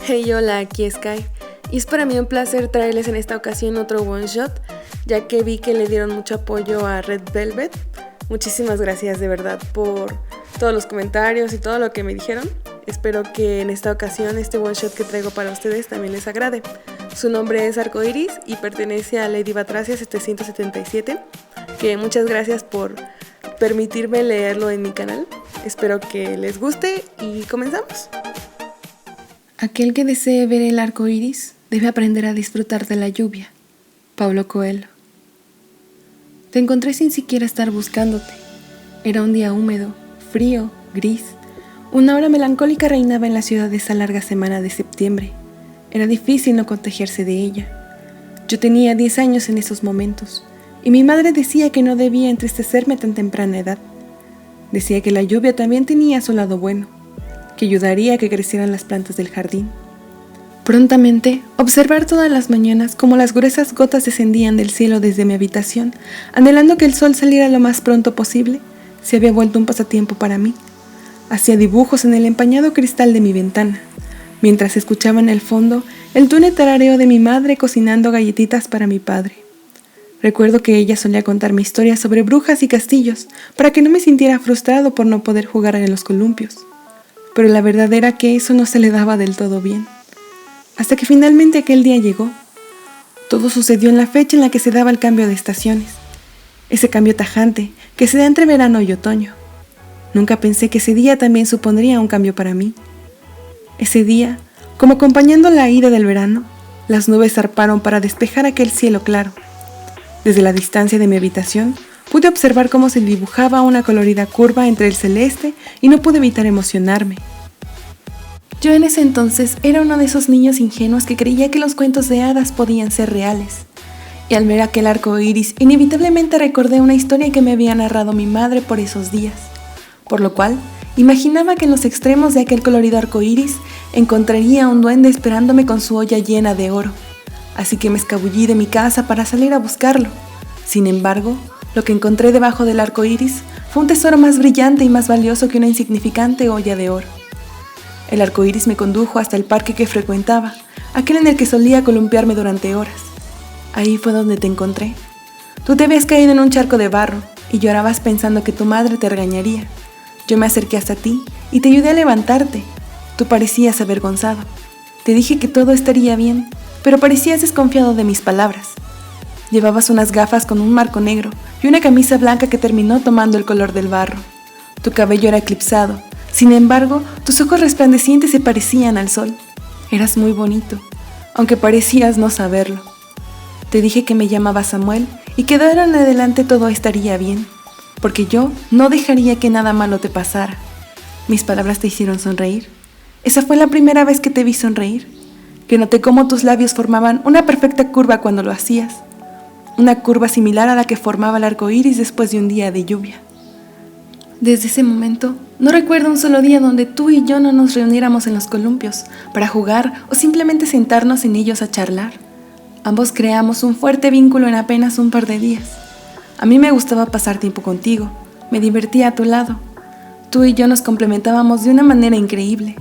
Hey, hola, aquí es Kai. Y es para mí un placer traerles en esta ocasión otro one shot, ya que vi que le dieron mucho apoyo a Red Velvet. Muchísimas gracias de verdad por todos los comentarios y todo lo que me dijeron. Espero que en esta ocasión este one shot que traigo para ustedes también les agrade. Su nombre es Arcoiris y pertenece a Lady Batracia 777, que muchas gracias por permitirme leerlo en mi canal. Espero que les guste y comenzamos. Aquel que desee ver el arco iris debe aprender a disfrutar de la lluvia. Paulo Coelho. Te encontré sin siquiera estar buscándote. Era un día húmedo, frío, gris. Una hora melancólica reinaba en la ciudad esa larga semana de septiembre. Era difícil no contagiarse de ella. Yo tenía 10 años en esos momentos, y mi madre decía que no debía entristecerme a tan temprana edad. Decía que la lluvia también tenía su lado bueno, que ayudaría a que crecieran las plantas del jardín. Prontamente, observar todas las mañanas cómo las gruesas gotas descendían del cielo desde mi habitación, anhelando que el sol saliera lo más pronto posible, se había vuelto un pasatiempo para mí. Hacía dibujos en el empañado cristal de mi ventana, mientras escuchaba en el fondo el dulce tarareo de mi madre cocinando galletitas para mi padre. Recuerdo que ella solía contarme historias sobre brujas y castillos, para que no me sintiera frustrado por no poder jugar en los columpios. Pero la verdad era que eso no se le daba del todo bien. Hasta que finalmente aquel día llegó. Todo sucedió en la fecha en la que se daba el cambio de estaciones. Ese cambio tajante que se da entre verano y otoño. Nunca pensé que ese día también supondría un cambio para mí. Ese día, como acompañando la ida del verano, las nubes zarparon para despejar aquel cielo claro. Desde la distancia de mi habitación, pude observar cómo se dibujaba una colorida curva entre el celeste y no pude evitar emocionarme. Yo en ese entonces era uno de esos niños ingenuos que creía que los cuentos de hadas podían ser reales. Y al ver aquel arco iris, inevitablemente recordé una historia que me había narrado mi madre por esos días. Por lo cual, imaginaba que en los extremos de aquel colorido arco iris encontraría un duende esperándome con su olla llena de oro. Así que me escabullí de mi casa para salir a buscarlo. Sin embargo, lo que encontré debajo del arco iris fue un tesoro más brillante y más valioso que una insignificante olla de oro. El arco iris me condujo hasta el parque que frecuentaba, aquel en el que solía columpiarme durante horas. Ahí fue donde te encontré. Tú te habías caído en un charco de barro y llorabas pensando que tu madre te regañaría. Yo me acerqué hasta ti y te ayudé a levantarte. Tú parecías avergonzado. Te dije que todo estaría bien, pero parecías desconfiado de mis palabras. Llevabas unas gafas con un marco negro y una camisa blanca que terminó tomando el color del barro. Tu cabello era eclipsado, sin embargo, tus ojos resplandecientes se parecían al sol. Eras muy bonito, aunque parecías no saberlo. Te dije que me llamaba Samuel y que de ahora en adelante todo estaría bien, porque yo no dejaría que nada malo te pasara. Mis palabras te hicieron sonreír. Esa fue la primera vez que te vi sonreír, que noté cómo tus labios formaban una perfecta curva cuando lo hacías. Una curva similar a la que formaba el arco iris después de un día de lluvia. Desde ese momento, no recuerdo un solo día donde tú y yo no nos reuniéramos en los columpios para jugar o simplemente sentarnos en ellos a charlar. Ambos creamos un fuerte vínculo en apenas un par de días. A mí me gustaba pasar tiempo contigo, me divertía a tu lado. Tú y yo nos complementábamos de una manera increíble.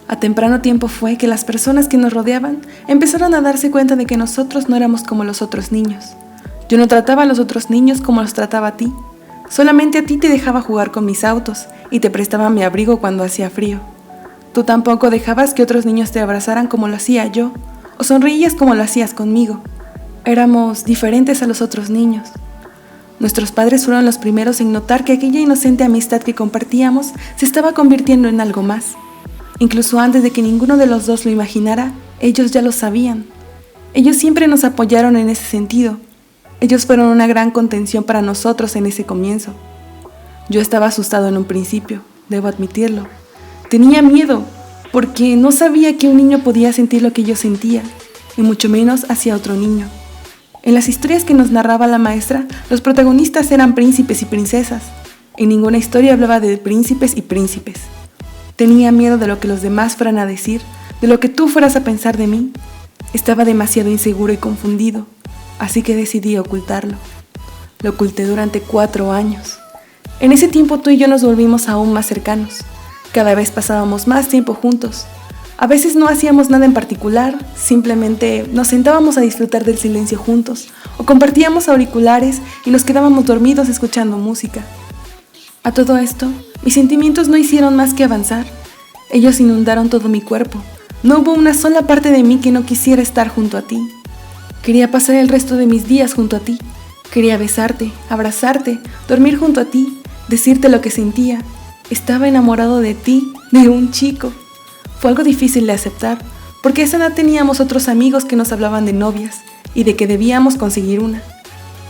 A temprano tiempo fue que las personas que nos rodeaban empezaron a darse cuenta de que nosotros no éramos como los otros niños. Yo no trataba a los otros niños como los trataba a ti. Solamente a ti te dejaba jugar con mis autos y te prestaba mi abrigo cuando hacía frío. Tú tampoco dejabas que otros niños te abrazaran como lo hacía yo, o sonreías como lo hacías conmigo. Éramos diferentes a los otros niños. Nuestros padres fueron los primeros en notar que aquella inocente amistad que compartíamos se estaba convirtiendo en algo más. Incluso antes de que ninguno de los dos lo imaginara, ellos ya lo sabían. Ellos siempre nos apoyaron en ese sentido. Ellos fueron una gran contención para nosotros en ese comienzo. Yo estaba asustado en un principio, debo admitirlo. Tenía miedo, porque no sabía que un niño podía sentir lo que yo sentía, y mucho menos hacia otro niño. En las historias que nos narraba la maestra, los protagonistas eran príncipes y princesas. En ninguna historia hablaba de príncipes y príncipes. Tenía miedo de lo que los demás fueran a decir, de lo que tú fueras a pensar de mí. Estaba demasiado inseguro y confundido, así que decidí ocultarlo. Lo oculté durante 4 años. En ese tiempo tú y yo nos volvimos aún más cercanos. Cada vez pasábamos más tiempo juntos. A veces no hacíamos nada en particular, simplemente nos sentábamos a disfrutar del silencio juntos, o compartíamos auriculares y nos quedábamos dormidos escuchando música. A todo esto, mis sentimientos no hicieron más que avanzar. Ellos inundaron todo mi cuerpo. No hubo una sola parte de mí que no quisiera estar junto a ti. Quería pasar el resto de mis días junto a ti. Quería besarte, abrazarte, dormir junto a ti, decirte lo que sentía. Estaba enamorado de ti, de un chico. Fue algo difícil de aceptar, porque a esa edad teníamos otros amigos que nos hablaban de novias y de que debíamos conseguir una.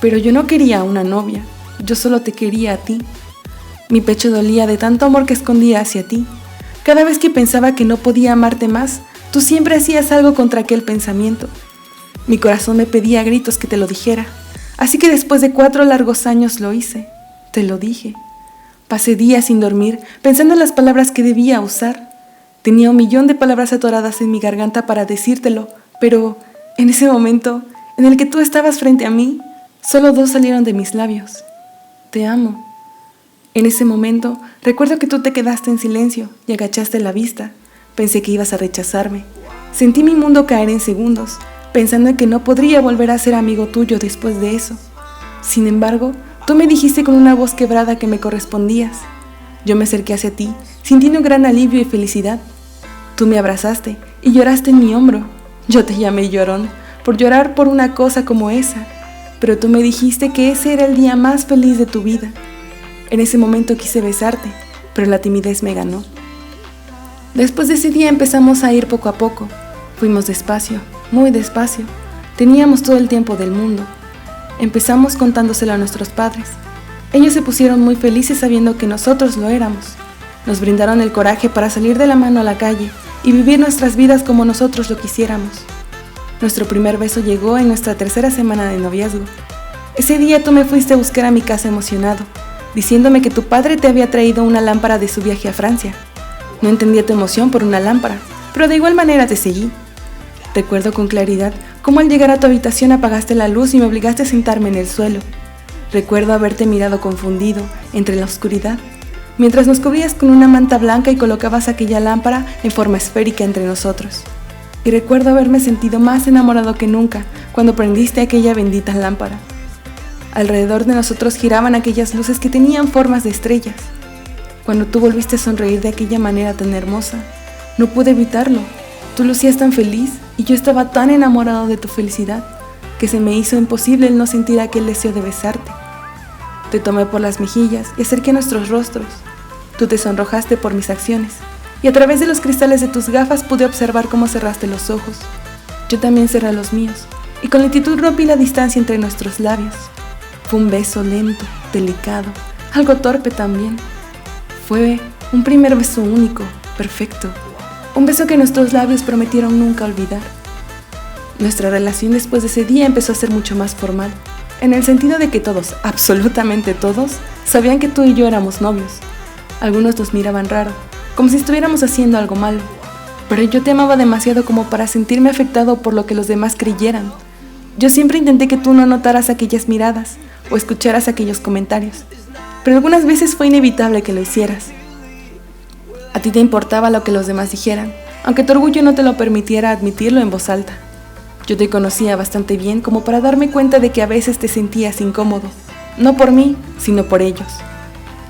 Pero yo no quería una novia, yo solo te quería a ti. Mi pecho dolía de tanto amor que escondía hacia ti. Cada vez que pensaba que no podía amarte más, tú siempre hacías algo contra aquel pensamiento. Mi corazón me pedía a gritos que te lo dijera, así que después de 4 largos años lo hice, te lo dije. Pasé días sin dormir, pensando en las palabras que debía usar. Tenía 1.000.000 de palabras atoradas en mi garganta para decírtelo, pero en ese momento en el que tú estabas frente a mí, solo 2 salieron de mis labios. Te amo. En ese momento, recuerdo que tú te quedaste en silencio y agachaste la vista. Pensé que ibas a rechazarme. Sentí mi mundo caer en segundos, pensando en que no podría volver a ser amigo tuyo después de eso. Sin embargo, tú me dijiste con una voz quebrada que me correspondías. Yo me acerqué hacia ti, sintiendo un gran alivio y felicidad. Tú me abrazaste y lloraste en mi hombro. Yo te llamé llorón por llorar por una cosa como esa, pero tú me dijiste que ese era el día más feliz de tu vida. En ese momento quise besarte, pero la timidez me ganó. Después de ese día empezamos a ir poco a poco. Fuimos despacio, muy despacio. Teníamos todo el tiempo del mundo. Empezamos contándoselo a nuestros padres. Ellos se pusieron muy felices sabiendo que nosotros lo éramos. Nos brindaron el coraje para salir de la mano a la calle y vivir nuestras vidas como nosotros lo quisiéramos. Nuestro primer beso llegó en nuestra 3ª semana de noviazgo. Ese día tú me fuiste a buscar a mi casa emocionado, diciéndome que tu padre te había traído una lámpara de su viaje a Francia. No entendía tu emoción por una lámpara, pero de igual manera te seguí. Recuerdo con claridad cómo al llegar a tu habitación apagaste la luz y me obligaste a sentarme en el suelo. Recuerdo haberte mirado confundido entre la oscuridad, mientras nos cubrías con una manta blanca y colocabas aquella lámpara en forma esférica entre nosotros. Y recuerdo haberme sentido más enamorado que nunca cuando prendiste aquella bendita lámpara. Alrededor de nosotros giraban aquellas luces que tenían formas de estrellas. Cuando tú volviste a sonreír de aquella manera tan hermosa, no pude evitarlo. Tú lucías tan feliz y yo estaba tan enamorado de tu felicidad que se me hizo imposible el no sentir aquel deseo de besarte. Te tomé por las mejillas y acerqué nuestros rostros. Tú te sonrojaste por mis acciones, y a través de los cristales de tus gafas pude observar cómo cerraste los ojos. Yo también cerré los míos, y con lentitud rompí la distancia entre nuestros labios. Fue un beso lento, delicado, algo torpe también. Fue un primer beso único, perfecto. Un beso que nuestros labios prometieron nunca olvidar. Nuestra relación después de ese día empezó a ser mucho más formal, en el sentido de que todos, absolutamente todos, sabían que tú y yo éramos novios. Algunos nos miraban raro, como si estuviéramos haciendo algo malo, pero yo te amaba demasiado como para sentirme afectado por lo que los demás creyeran. Yo siempre intenté que tú no notaras aquellas miradas o escucharas aquellos comentarios, pero algunas veces fue inevitable que lo hicieras. A ti te importaba lo que los demás dijeran, aunque tu orgullo no te lo permitiera admitirlo en voz alta. Yo te conocía bastante bien como para darme cuenta de que a veces te sentías incómodo, no por mí, sino por ellos.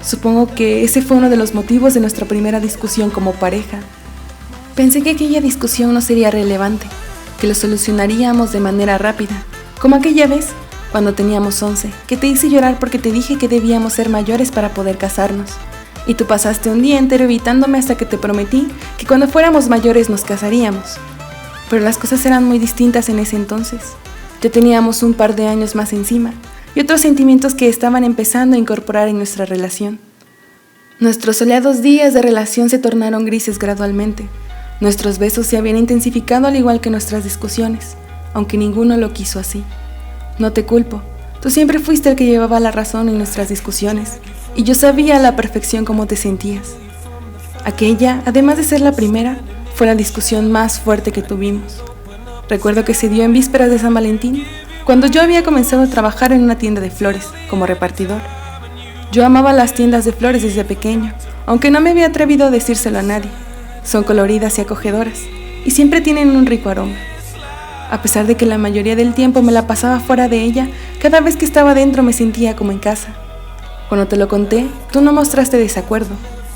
Supongo que ese fue uno de los motivos de nuestra primera discusión como pareja. Pensé que aquella discusión no sería relevante, que lo solucionaríamos de manera rápida, como aquella vez, cuando teníamos 11, que te hice llorar porque te dije que debíamos ser mayores para poder casarnos. Y tú pasaste un día entero evitándome hasta que te prometí que cuando fuéramos mayores nos casaríamos. Pero las cosas eran muy distintas en ese entonces. Ya teníamos un par de años más encima y otros sentimientos que estaban empezando a incorporar en nuestra relación. Nuestros soleados días de relación se tornaron grises gradualmente. Nuestros besos se habían intensificado al igual que nuestras discusiones, aunque ninguno lo quiso así. No te culpo, tú siempre fuiste el que llevaba la razón en nuestras discusiones, y yo sabía a la perfección cómo te sentías. Aquella, además de ser la primera, fue la discusión más fuerte que tuvimos. Recuerdo que se dio en vísperas de San Valentín, cuando yo había comenzado a trabajar en una tienda de flores, como repartidor. Yo amaba las tiendas de flores desde pequeño, aunque no me había atrevido a decírselo a nadie. Son coloridas y acogedoras, y siempre tienen un rico aroma. A pesar de que la mayoría del tiempo me la pasaba fuera de ella, cada vez que estaba dentro me sentía como en casa. Cuando te lo conté, tú no mostraste desacuerdo.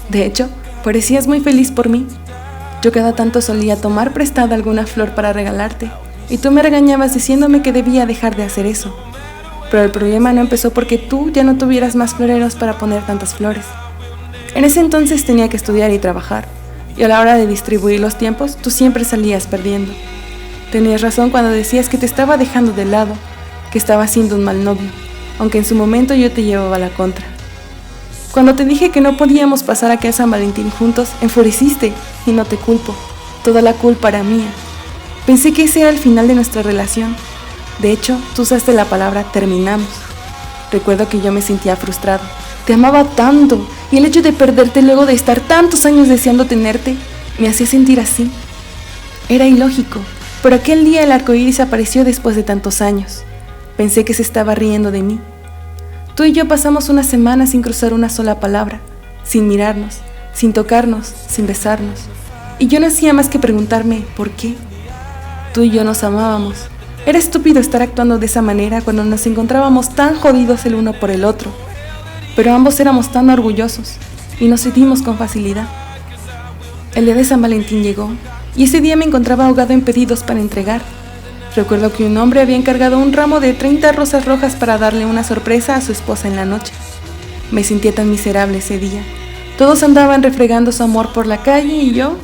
De hecho, parecías muy feliz por mí. Yo cada tanto solía tomar prestada alguna flor para regalarte, y tú me regañabas diciéndome que debía dejar de hacer eso. Pero el problema no empezó porque tú ya no tuvieras más floreros para poner tantas flores. En ese entonces tenía que estudiar y trabajar, y a la hora de distribuir los tiempos, tú siempre salías perdiendo. Tenías razón cuando decías que te estaba dejando de lado, que estaba siendo un mal novio, aunque en su momento yo te llevaba la contra. Cuando te dije que no podíamos pasar aquel San Valentín juntos, enfureciste, y no te culpo. Toda la culpa era mía. Pensé que ese era el final de nuestra relación. De hecho, tú usaste la palabra terminamos. Recuerdo que yo me sentía frustrado. Te amaba tanto, y el hecho de perderte luego de estar tantos años deseando tenerte, me hacía sentir así. Era ilógico, pero aquel día el arco iris apareció después de tantos años. Pensé que se estaba riendo de mí. Tú y yo pasamos una semana sin cruzar una sola palabra, sin mirarnos, sin tocarnos, sin besarnos. Y yo no hacía más que preguntarme ¿por qué? Tú y yo nos amábamos. Era estúpido estar actuando de esa manera cuando nos encontrábamos tan jodidos el uno por el otro. Pero ambos éramos tan orgullosos y nos cedimos con facilidad. El día de San Valentín llegó y ese día me encontraba ahogado en pedidos para entregar. Recuerdo que un hombre había encargado un ramo de 30 rosas rojas para darle una sorpresa a su esposa en la noche. Me sentía tan miserable ese día. Todos andaban refregando su amor por la calle y yo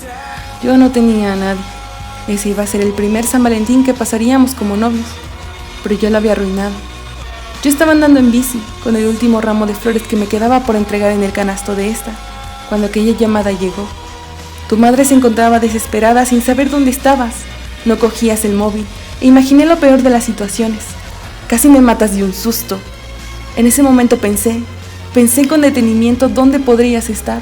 no tenía a nadie. Ese iba a ser el primer San Valentín que pasaríamos como novios, pero yo lo había arruinado. Yo estaba andando en bici con el último ramo de flores que me quedaba por entregar en el canasto de esta, cuando aquella llamada llegó. Tu madre se encontraba desesperada sin saber dónde estabas. No cogías el móvil e imaginé lo peor de las situaciones. Casi me matas de un susto. En ese momento pensé con detenimiento dónde podrías estar.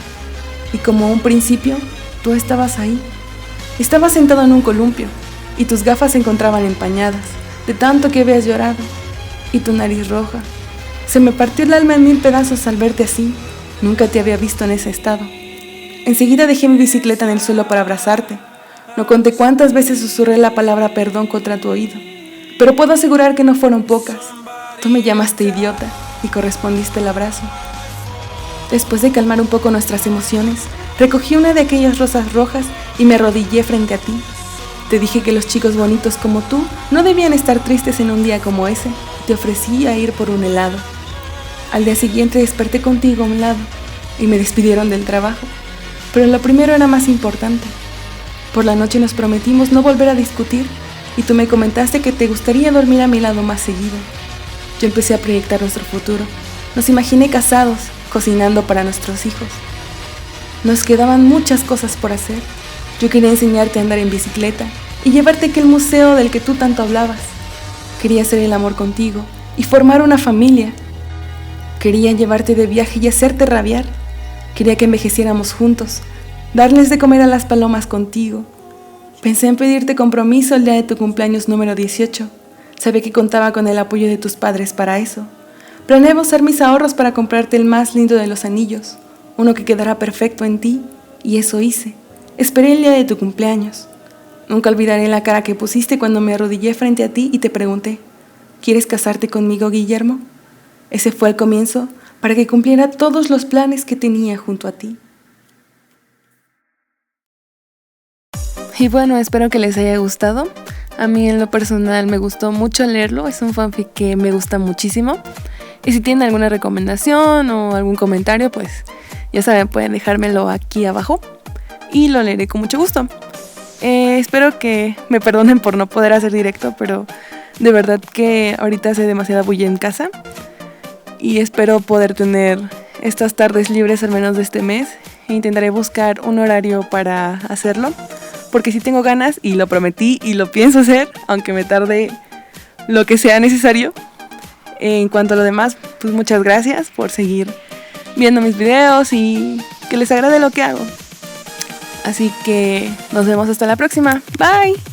Y como un principio, tú estabas ahí. Estabas sentado en un columpio y tus gafas se encontraban empañadas de tanto que habías llorado. Y tu nariz roja. Se me partió el alma en 1000 pedazos al verte así. Nunca te había visto en ese estado. Enseguida dejé mi bicicleta en el suelo para abrazarte. No conté cuántas veces susurré la palabra perdón contra tu oído, pero puedo asegurar que no fueron pocas. Tú me llamaste idiota y correspondiste el abrazo. Después de calmar un poco nuestras emociones, recogí una de aquellas rosas rojas y me arrodillé frente a ti. Te dije que los chicos bonitos como tú no debían estar tristes en un día como ese y te ofrecí a ir por un helado. Al día siguiente desperté contigo a un lado y me despidieron del trabajo, pero lo primero era más importante. Por la noche nos prometimos no volver a discutir y tú me comentaste que te gustaría dormir a mi lado más seguido. Yo empecé a proyectar nuestro futuro. Nos imaginé casados, cocinando para nuestros hijos. Nos quedaban muchas cosas por hacer. Yo quería enseñarte a andar en bicicleta y llevarte a aquel museo del que tú tanto hablabas. Quería hacer el amor contigo y formar una familia. Quería llevarte de viaje y hacerte rabiar. Quería que envejeciéramos juntos, darles de comer a las palomas contigo. Pensé en pedirte compromiso el día de tu cumpleaños número 18. Sabía que contaba con el apoyo de tus padres para eso. Planeaba usar mis ahorros para comprarte el más lindo de los anillos, uno que quedará perfecto en ti, y eso hice. Esperé el día de tu cumpleaños. Nunca olvidaré la cara que pusiste cuando me arrodillé frente a ti y te pregunté, ¿quieres casarte conmigo, Guillermo? Ese fue el comienzo para que cumpliera todos los planes que tenía junto a ti. Y bueno, espero que les haya gustado. A mí en lo personal me gustó mucho leerlo, es un fanfic que me gusta muchísimo. Y si tienen alguna recomendación o algún comentario, pues ya saben, pueden dejármelo aquí abajo y lo leeré con mucho gusto. Espero que me perdonen por no poder hacer directo, pero de verdad que ahorita hace demasiada bulla en casa. Y espero poder tener estas tardes libres al menos de este mes. Intentaré buscar un horario para hacerlo, porque sí tengo ganas y lo prometí y lo pienso hacer, aunque me tarde lo que sea necesario. En cuanto a lo demás, pues muchas gracias por seguir viendo mis videos y que les agrade lo que hago. Así que nos vemos hasta la próxima. Bye.